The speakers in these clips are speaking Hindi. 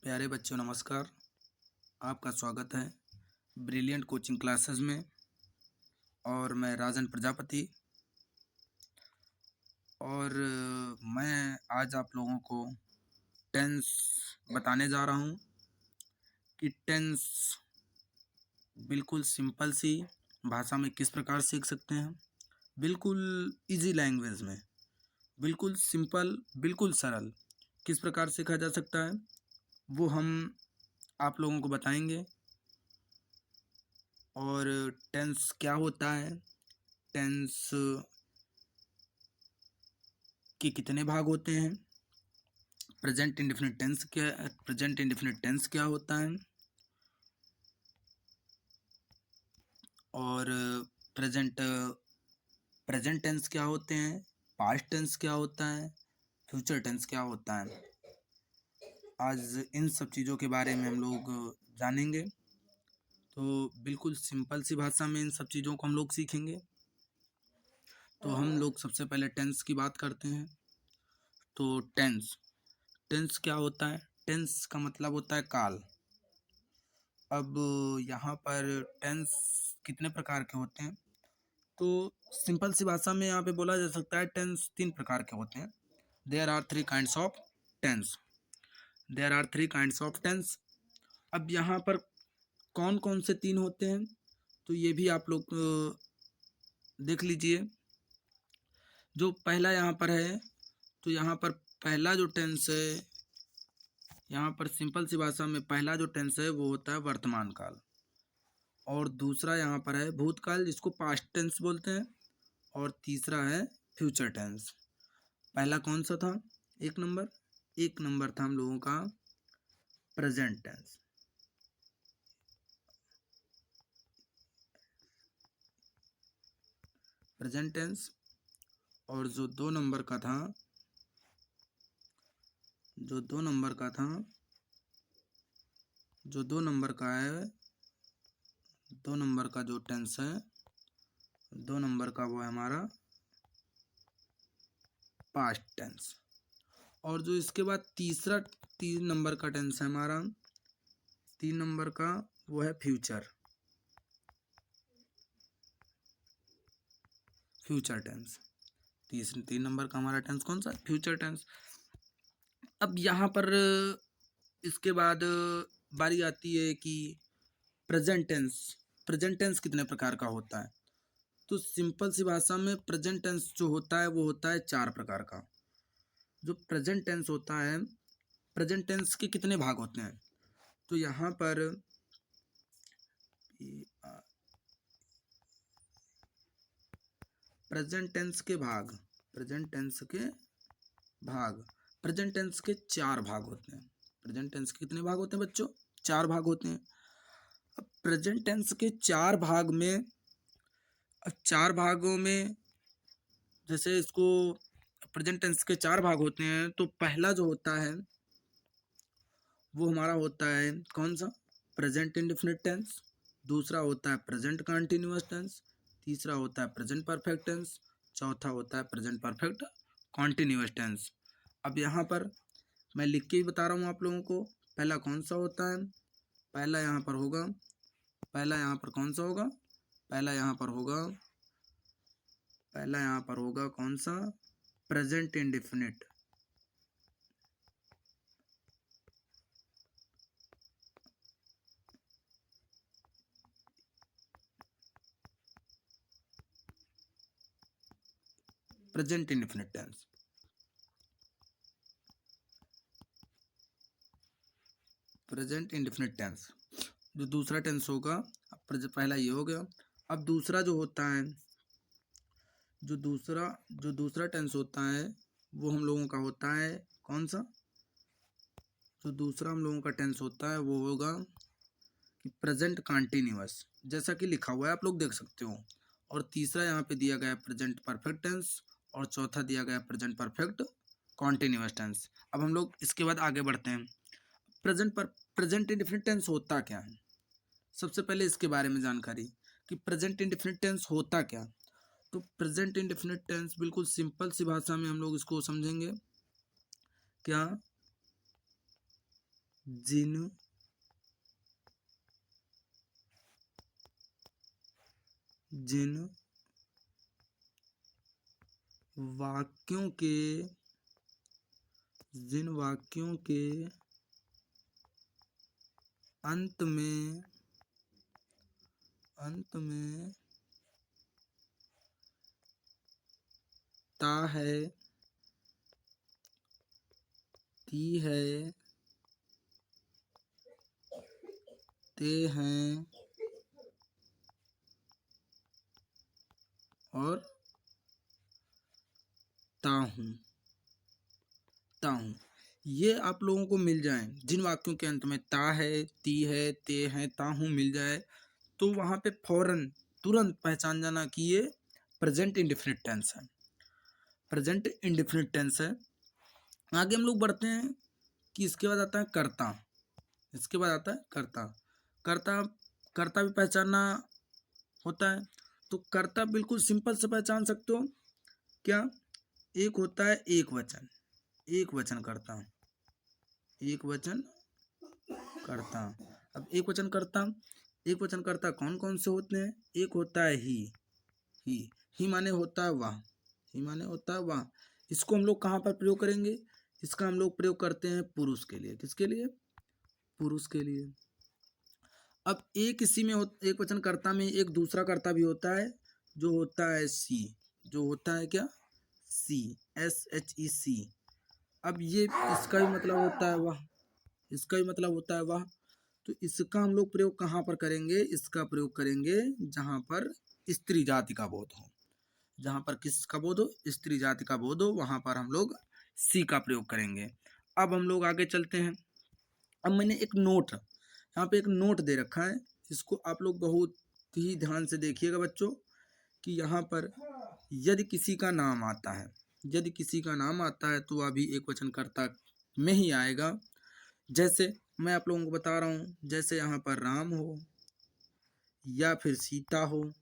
प्यारे बच्चों नमस्कार। आपका स्वागत है ब्रिलियंट कोचिंग क्लासेस में। और मैं राजन प्रजापति। और मैं आज आप लोगों को टेंस बताने जा रहा हूँ कि टेंस बिल्कुल सिंपल सी भाषा में किस प्रकार सीख सकते हैं, बिल्कुल इजी लैंग्वेज में, बिल्कुल सिंपल, बिल्कुल सरल किस प्रकार सीखा जा सकता है वो हम आप लोगों को बताएंगे। और टेंस क्या होता है, टेंस के कितने भाग होते हैं, प्रेजेंट इंडेफिनिट टेंस क्या होता है, और प्रेजेंट प्रेजेंट टेंस क्या होते हैं, पास्ट टेंस क्या होता है, फ्यूचर टेंस क्या होता है। आज इन सब चीज़ों के बारे में हम लोग जानेंगे। तो बिल्कुल सिंपल सी भाषा में इन सब चीज़ों को हम लोग सीखेंगे। तो हम लोग सबसे पहले टेंस की बात करते हैं। तो टेंस टेंस क्या होता है, टेंस का मतलब होता है काल। अब यहाँ पर टेंस कितने प्रकार के होते हैं, तो सिंपल सी भाषा में यहाँ पे बोला जा सकता है टेंस 3 प्रकार के होते हैं। There are 3 kinds of tense. There are 3 kinds of tense. अब यहाँ पर कौन कौन से 3 होते हैं, तो ये भी आप लोग देख लीजिए। जो पहला यहाँ पर है, तो यहाँ पर पहला जो टेंस है, यहाँ पर सिंपल सी भाषा में पहला जो टेंस है वो होता है वर्तमान काल। और दूसरा यहाँ पर है भूतकाल, जिसको पास्ट टेंस बोलते हैं। और तीसरा है फ्यूचर टेंस। पहला कौन सा था, एक नंबर था हम लोगों का प्रेजेंट टेंस। Present tense. और जो दो नंबर का था, जो दो नंबर का है, 2 नंबर का जो टेंस है, 2 नंबर का वो है हमारा पास्ट टेंस। और जो इसके बाद 3 नंबर का टेंस है हमारा, 3 नंबर का वो है फ्यूचर टेंस। 3 नंबर का हमारा टेंस कौन सा, फ्यूचर टेंस। अब यहाँ पर इसके बाद बारी आती है कि प्रेजेंट टेंस। प्रेजेंट टेंस कितने प्रकार का होता है, तो सिंपल सी भाषा में प्रेजेंट टेंस जो होता है वो होता है 4 प्रकार का। जो प्रेजेंट टेंस होता है, प्रेजेंट टेंस के कितने भाग होते हैं, तो यहाँ पर प्रेजेंट टेंस के भाग, प्रेजेंट टेंस के 4 भाग होते हैं। प्रेजेंट टेंस के कितने भाग होते हैं बच्चों, 4 भाग होते हैं। अब प्रेजेंट टेंस के 4 भाग में, 4 भागों में जैसे इसको प्रेजेंट टेंस के 4 भाग होते हैं, तो पहला जो होता है वो हमारा होता है कौन सा, प्रेजेंट इंडेफिनिट टेंस। दूसरा होता है प्रेजेंट कंटिन्यूअस टेंस। तीसरा होता है प्रेजेंट परफेक्ट टेंस। चौथा होता है प्रेजेंट परफेक्ट कॉन्टिन्यूअस टेंस। अब यहाँ पर मैं लिख के ही बता रहा हूँ आप लोगों को, पहला कौन सा होता है, पहला यहाँ पर होगा, पहला यहाँ पर कौन सा होगा, पहला यहाँ पर होगा, पहला यहाँ पर होगा कौन सा, present indefinite. Present indefinite tense. Present indefinite tense जो दूसरा टेंस होगा, पहला ये हो गया। अब दूसरा जो होता है, जो दूसरा टेंस होता है वो हम लोगों का होता है कौन सा, जो दूसरा हम लोगों का टेंस होता है वो होगा कि प्रेजेंट कंटिन्यूअस, जैसा कि लिखा हुआ है आप लोग देख सकते हो। और तीसरा यहाँ पे दिया गया है प्रेजेंट परफेक्ट टेंस। और चौथा दिया गया है प्रेजेंट परफेक्ट कॉन्टिन्यूअस टेंस। अब हम लोग इसके बाद आगे बढ़ते हैं। प्रेजेंट इंडेफिनिट टेंस होता क्या है, सबसे पहले इसके बारे में जानकारी कि प्रेजेंट इंडेफिनिट टेंस होता क्या। तो प्रेजेंट इंडेफिनिट टेंस बिल्कुल सिंपल सी भाषा में हम लोग इसको समझेंगे क्या, जिन जिन वाक्यों के अंत में ता है, ती है, ते हैं और ताहूं ये आप लोगों को मिल जाएं। जिन वाक्यों के अंत में ता है, ती है, ते हैं, ताहूं मिल जाए तो वहां पे फौरन तुरंत पहचान जाना कि ये प्रेजेंट इंडेफिनिट टेंस है। प्रेजेंट इंडेफिनिट टेंस है। आगे हम लोग बढ़ते हैं कि इसके बाद आता है कर्ता। इसके बाद आता है कर्ता। कर्ता कर्ता भी पहचानना होता है। तो कर्ता बिल्कुल सिंपल से पहचान सकते हो। क्या? एक होता है एक वचन कर्ता, एक वचन कर्ता। अब एक वचन कर्ता कौन कौन से होते हैं? एक होता है ही माने होता है वह। इसको हम लोग कहाँ पर प्रयोग करेंगे? इसका हम लोग प्रयोग करते हैं पुरुष के लिए। किसके लिए? पुरुष के लिए। अब एक एक वचन कर्ता में एक दूसरा कर्ता भी होता है जो होता है सी। जो होता है क्या? सी, SHEC। अब ये इसका भी मतलब होता है वह। तो इसका हम लोग प्रयोग कहाँ पर करेंगे? इसका प्रयोग करेंगे जहाँ पर स्त्री जाति का बोध हो। जहाँ पर किसका बोध हो? स्त्री जाति का बोध हो, वहाँ पर हम लोग सी का प्रयोग करेंगे। अब हम लोग आगे चलते हैं। अब मैंने एक नोट, यहाँ पे एक नोट दे रखा है। इसको आप लोग बहुत ही ध्यान से देखिएगा बच्चों कि यहाँ पर यदि किसी का नाम आता है तो वह भी एक वचन कर्ता में ही आएगा। जैसे मैं आप लोगों को बता रहा हूँ, जैसे यहाँ पर राम हो या फिर सीता हो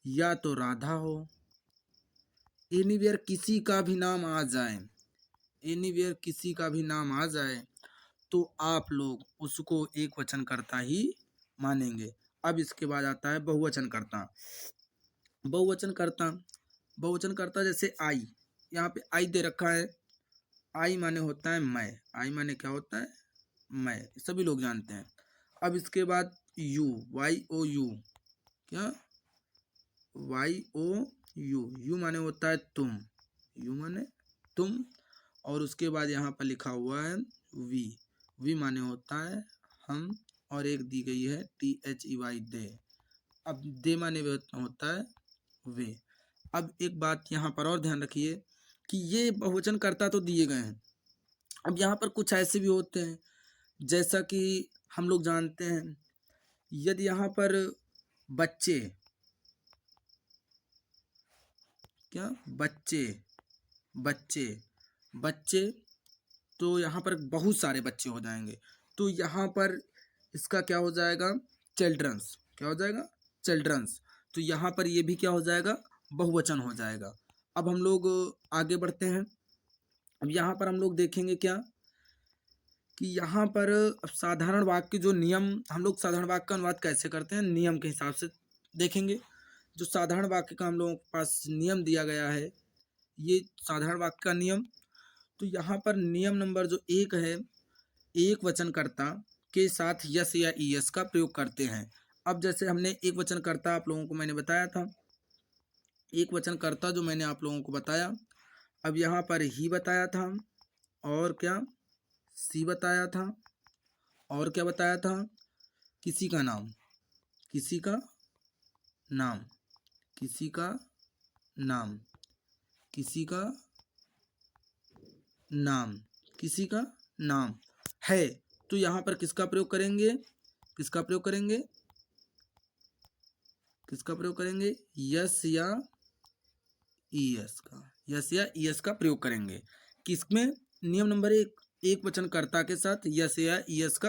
या तो राधा हो, एनीवेयर किसी का भी नाम आ जाए तो आप लोग उसको एक वचन कर्ता ही मानेंगे। अब इसके बाद आता है बहुवचन कर्ता। जैसे आई, यहाँ पे आई दे रखा है। आई माने होता है मैं। आई माने क्या होता है? मैं, सभी लोग जानते हैं। अब इसके बाद यू, YOU, क्या? YOU, यू माने होता है तुम। और उसके बाद यहाँ पर लिखा हुआ है वी माने होता है हम, और एक दी गई है THEY, दे। अब दे माने होता है वे। अब एक बात यहाँ पर और ध्यान रखिए कि ये बहुवचन कर्ता तो दिए गए हैं। अब यहाँ पर कुछ ऐसे भी होते हैं, जैसा कि हम लोग जानते हैं, यदि यहाँ पर बच्चे, क्या? बच्चे, तो यहाँ पर बहुत सारे बच्चे हो जाएंगे। तो यहाँ पर इसका क्या हो जाएगा? चिल्ड्रंस। क्या हो जाएगा? चिल्ड्रंस। तो यहाँ पर ये भी क्या हो जाएगा? बहुवचन हो जाएगा। अब हम लोग आगे बढ़ते हैं। अब यहाँ पर हम लोग देखेंगे क्या कि यहाँ पर साधारण वाक्य जो नियम, हम लोग साधारण वाक्य का अनुवाद कैसे करते हैं? नियम के हिसाब से देखेंगे। जो साधारण वाक्य का हम लोगों के पास नियम दिया गया है, ये साधारण वाक्य का नियम। तो यहाँ पर नियम नंबर जो 1 है, एक वचनकर्ता के साथ यस या ईएस का प्रयोग करते हैं। अब जैसे हमने एक वचनकर्ता आप लोगों को मैंने बताया था, एक वचनकर्ता जो मैंने आप लोगों को बताया, अब यहाँ पर ही बताया था, और क्या? सी बताया था, और क्या बताया था? किसी का नाम, किसी का नाम, किसी का नाम, किसी का नाम, किसी का नाम है। तो यहाँ पर किसका प्रयोग करेंगे? किसका प्रयोग करेंगे? किसका प्रयोग करेंगे? यस या ईएस का, यस या ईएस का प्रयोग करेंगे। किसमें? नियम नंबर 1, एक वचनकर्ता के साथ यस या ईएस का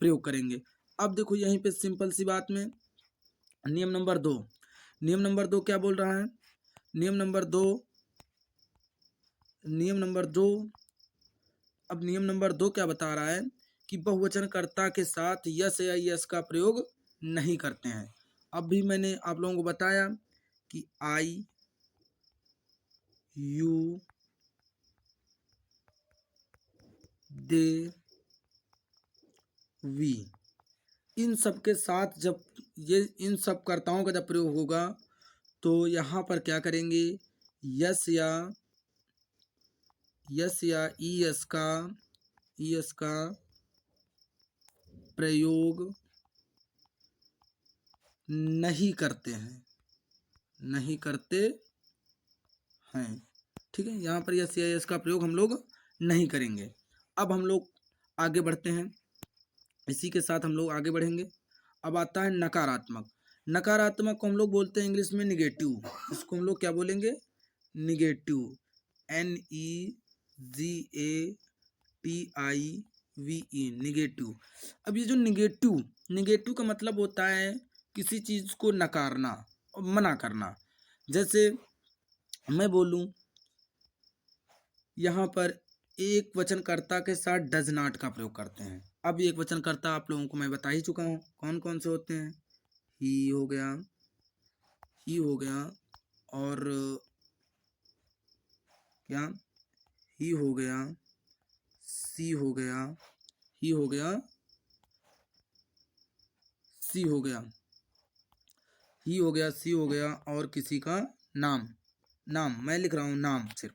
प्रयोग करेंगे। अब देखो यहीं पे सिंपल सी बात में नियम नंबर 2, नियम नंबर 2 क्या बोल रहा है? नियम नंबर 2, अब नियम नंबर 2 क्या बता रहा है कि बहुवचनकर्ता के साथ यस या यस का प्रयोग नहीं करते हैं। अब भी मैंने आप लोगों को बताया कि आई, यू, दे, वी, इन सब के साथ जब इन सब कर्ताओं का जब प्रयोग होगा तो यहाँ पर क्या करेंगे, यस या ई एस का प्रयोग नहीं करते हैं, नहीं करते हैं। ठीक है, यहाँ पर यस या यस का प्रयोग हम लोग नहीं करेंगे। अब हम लोग आगे बढ़ते हैं, इसी के साथ हम लोग आगे बढ़ेंगे। अब आता है नकारात्मक। नकारात्मक को हम लोग बोलते हैं इंग्लिश में निगेटिव। इसको हम लोग क्या बोलेंगे, निगेटिव, NEGATIVE, निगेटिव। अब ये जो निगेटिव का मतलब होता है किसी चीज को नकारना और मना करना। जैसे मैं बोलूं यहाँ पर एक वचनकर्ता के साथ डज नॉट का प्रयोग करते हैं। अब एक वचनकर्ता आप लोगों को मैं बता ही चुका हूँ कौन कौन से होते हैं। ही हो गया और क्या, ही हो गया, सी हो गया, ही हो गया, सी हो गया, ही हो गया, सी हो गया और किसी का नाम मैं लिख रहा हूँ नाम सिर्फ।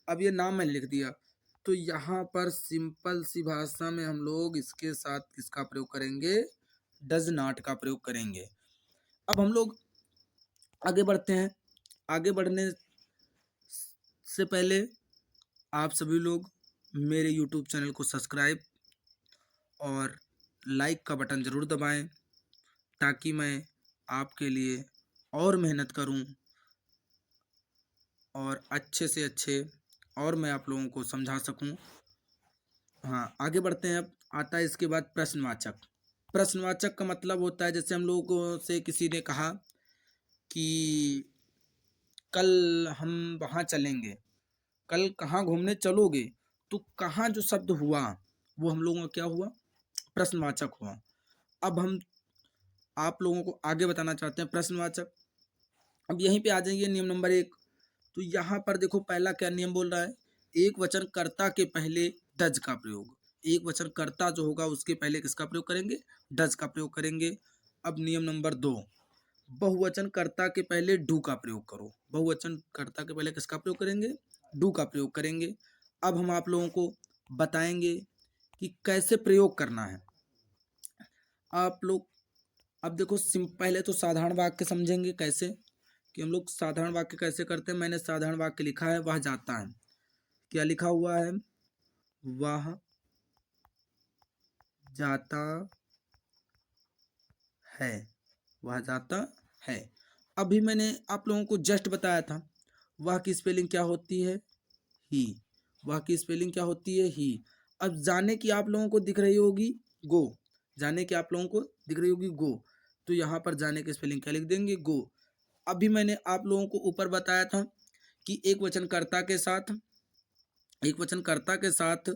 अब ये नाम मैंने लिख दिया तो यहाँ पर सिंपल सी भाषा में हम लोग इसके साथ किसका प्रयोग करेंगे, डज नॉट का प्रयोग करेंगे। अब हम लोग आगे बढ़ते हैं। आगे बढ़ने से पहले आप सभी लोग मेरे YouTube चैनल को सब्सक्राइब और लाइक का बटन ज़रूर दबाएं ताकि मैं आपके लिए और मेहनत करूं और अच्छे से अच्छे और मैं आप लोगों को समझा सकूं। हाँ, आगे बढ़ते हैं। अब आता है इसके बाद प्रश्नवाचक। प्रश्नवाचक का मतलब होता है जैसे हम लोगों से किसी ने कहा कि कल हम वहाँ चलेंगे, कल कहाँ घूमने चलोगे, तो कहाँ जो शब्द हुआ वो हम लोगों का क्या हुआ, प्रश्नवाचक हुआ। अब हम आप लोगों को आगे बताना चाहते हैं प्रश्नवाचक। अब यहीं पे आ जाइए नियम नंबर 1। तो यहाँ पर देखो पहला क्या नियम बोल रहा है, एक वचनकर्ता के पहले डज का प्रयोग। एक वचनकर्ता जो होगा उसके पहले किसका प्रयोग करेंगे, डज का प्रयोग करेंगे। अब नियम नंबर 2, बहुवचनकर्ता के पहले डू का प्रयोग करो। बहुवचनकर्ता के पहले किसका प्रयोग करेंगे, डू का प्रयोग करेंगे। अब हम आप लोगों को बताएंगे कि कैसे प्रयोग करना है। आप लोग अब देखो पहले तो साधारण वाक्य समझेंगे कैसे, कि हम लोग साधारण वाक्य कैसे करते हैं। मैंने साधारण वाक्य लिखा है, वह जाता है। क्या लिखा हुआ है, वह जाता है, वह जाता है। अभी मैंने आप लोगों को जस्ट बताया था वह की स्पेलिंग क्या होती है, ही। वह की स्पेलिंग क्या होती है, ही। अब जाने की आप लोगों को दिख रही होगी गो, जाने की आप लोगों को दिख रही होगी गो, तो यहाँ पर जाने की स्पेलिंग क्या लिख देंगे, गो। अभी मैंने आप लोगों को ऊपर बताया था कि एक वचनकर्ता के साथ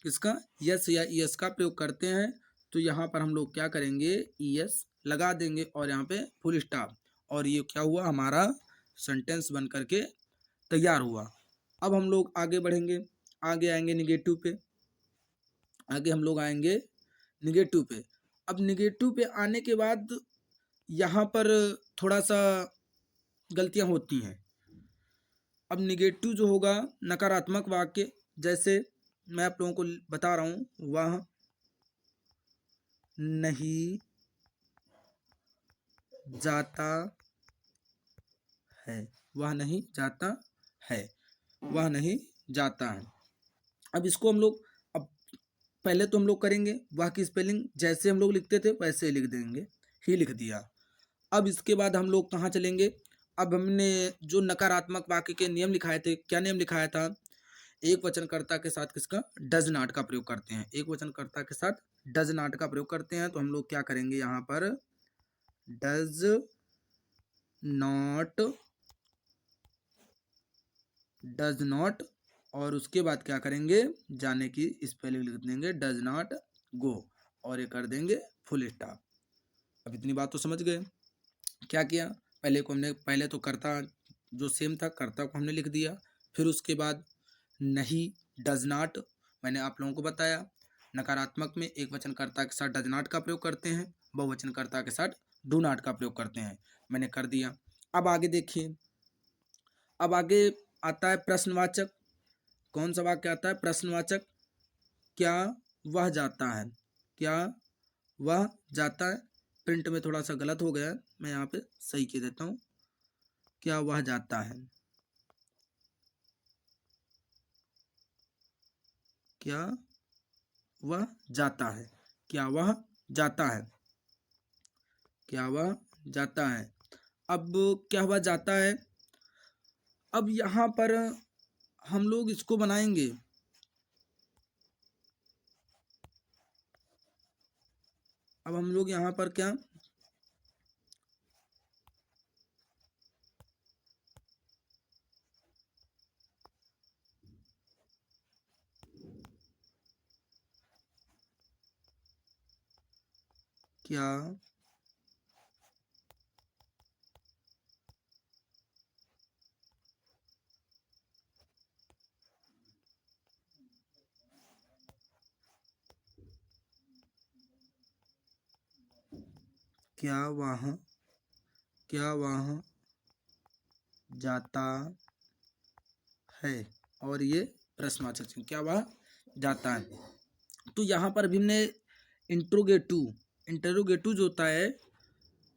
किसका, यस या यस का प्रयोग करते हैं। तो यहाँ पर हम लोग क्या करेंगे, यस लगा देंगे और यहाँ पे फुल स्टॉप, और ये क्या हुआ, हमारा सेंटेंस बन करके तैयार हुआ। अब हम लोग आगे बढ़ेंगे, आगे आएंगे निगेटिव पे। आगे हम लोग आएंगे निगेटिव पे। अब निगेटिव पे आने के बाद यहाँ पर थोड़ा सा गलतियाँ होती हैं। अब निगेटिव जो होगा नकारात्मक वाक्य, जैसे मैं आप लोगों को बता रहा हूँ, वह नहीं जाता है, वह नहीं जाता है, वह नहीं जाता है। अब इसको हम लोग, अब पहले तो हम लोग करेंगे वह की स्पेलिंग जैसे हम लोग लिखते थे वैसे ही लिख देंगे, ही लिख दिया। अब इसके बाद हम लोग कहाँ चलेंगे, अब हमने जो नकारात्मक वाक्य के नियम लिखाए थे, क्या नियम लिखाया था, एक वचनकर्ता के साथ किसका, डज नॉट का प्रयोग करते हैं। एक वचनकर्ता के साथ डज नॉट का प्रयोग करते हैं, तो हम लोग क्या करेंगे, यहाँ पर डज नॉट और उसके बाद क्या करेंगे, जाने की स्पेलिंग लिख देंगे, डज नॉट गो, और ये कर देंगे फुल स्टॉप। अब इतनी बात तो समझ गए। क्या किया, पहले तो कर्ता जो सेम था, कर्ता को हमने लिख दिया। फिर उसके बाद नहीं, डज नॉट, मैंने आप लोगों को बताया। नकारात्मक में एक वचनकर्ता के साथ डज नॉट का प्रयोग करते हैं, बहुवचनकर्ता के साथ डू नॉट का प्रयोग करते हैं। मैंने कर दिया। अब आगे देखिए, अब आगे आता है प्रश्नवाचक। कौन सा वाक्य आता है? प्रश्नवाचक। क्या वह जाता है? क्या वह जाता है? प्रिंट में थोड़ा सा गलत हो गया है, मैं यहाँ पे सही कह देता हूँ। क्या वह जाता है? क्या वह जाता है? क्या वह जाता है? क्या वह जाता है? अब क्या वह जाता है, अब यहाँ पर हम लोग इसको बनाएंगे। अब हम लोग यहाँ पर क्या, क्या क्या वह क्या वह जाता है, और ये प्रश्नवाचक चिन्ह, क्या वह जाता है। तो यहाँ पर भी हमने इंटरोगेटिव जो होता है,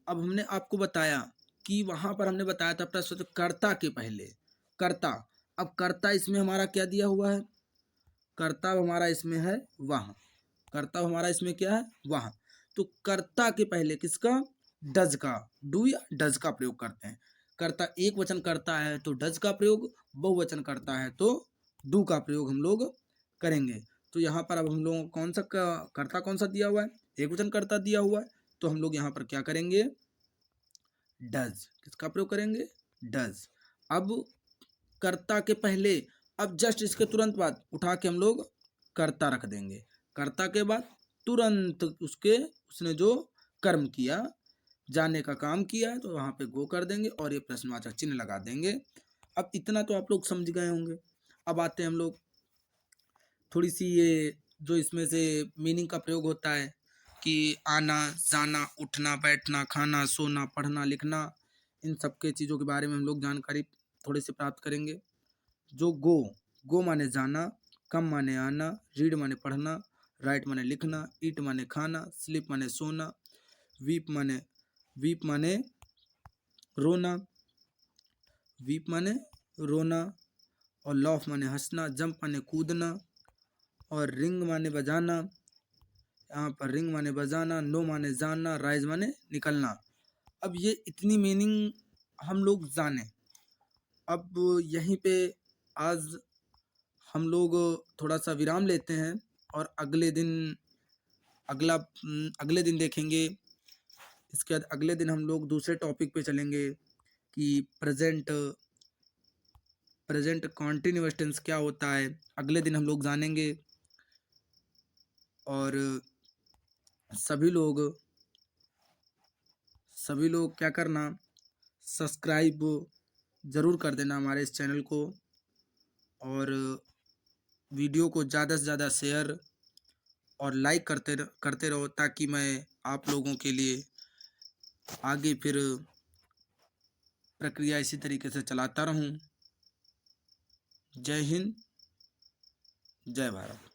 अब हमने आपको बताया कि वहाँ पर हमने बताया था प्रश्न कर्ता के पहले, कर्ता। अब कर्ता इसमें हमारा क्या दिया हुआ है? कर्ता हमारा इसमें है वह। कर्ता हमारा इसमें क्या है? वह। तो कर्ता के पहले किसका? डज का, डू या डज का प्रयोग करते हैं। कर्ता एक वचन करता है तो डज का प्रयोग, बहुवचन करता है तो डू का प्रयोग हम लोग करेंगे। तो यहाँ पर अब हम लोगों को कौन सा कर्ता कौन सा दिया हुआ है? एक वचन कर्ता दिया हुआ है, तो हम लोग यहाँ पर क्या करेंगे? डज। किसका प्रयोग करेंगे? डज। अब कर्ता के पहले, अब जस्ट इसके तुरंत बाद उठा के हम लोग कर्ता रख देंगे। कर्ता के बाद तुरंत उसने जो कर्म किया, जाने का काम किया, तो वहाँ पे गो कर देंगे और ये प्रश्नवाचक चिन्ह लगा देंगे। अब इतना तो आप लोग समझ गए होंगे। अब आते हैं हम लोग थोड़ी सी ये जो इसमें से मीनिंग का प्रयोग होता है कि आना, जाना, उठना, बैठना, खाना, सोना, पढ़ना, लिखना, इन सब के चीज़ों के बारे में हम लोग जानकारी थोड़े से प्राप्त करेंगे। जो गो माने जाना, कम माने आना, रीड माने पढ़ना, राइट माने लिखना, ईट माने खाना, स्लीप माने सोना, वीप माने रोना, वीप माने रोना, और लॉफ माने हंसना, जंप माने कूदना, और रिंग माने बजाना। यहाँ पर रिंग माने बजाना, नो माने जानना, राइज माने निकलना। अब ये इतनी मीनिंग हम लोग जाने। अब यहीं पे आज हम लोग थोड़ा सा विराम लेते हैं, और अगले दिन देखेंगे। इसके बाद अगले दिन हम लोग दूसरे टॉपिक पे चलेंगे कि प्रेजेंट कॉन्टिन्यूअस टेंस क्या होता है। अगले दिन हम लोग जानेंगे। और सभी लोग क्या करना, सब्सक्राइब ज़रूर कर देना हमारे इस चैनल को, और वीडियो को ज़्यादा से ज़्यादा शेयर और लाइक करते रहो, ताकि मैं आप लोगों के लिए आगे फिर प्रक्रिया इसी तरीके से चलाता रहूं। जय हिंद, जय भारत।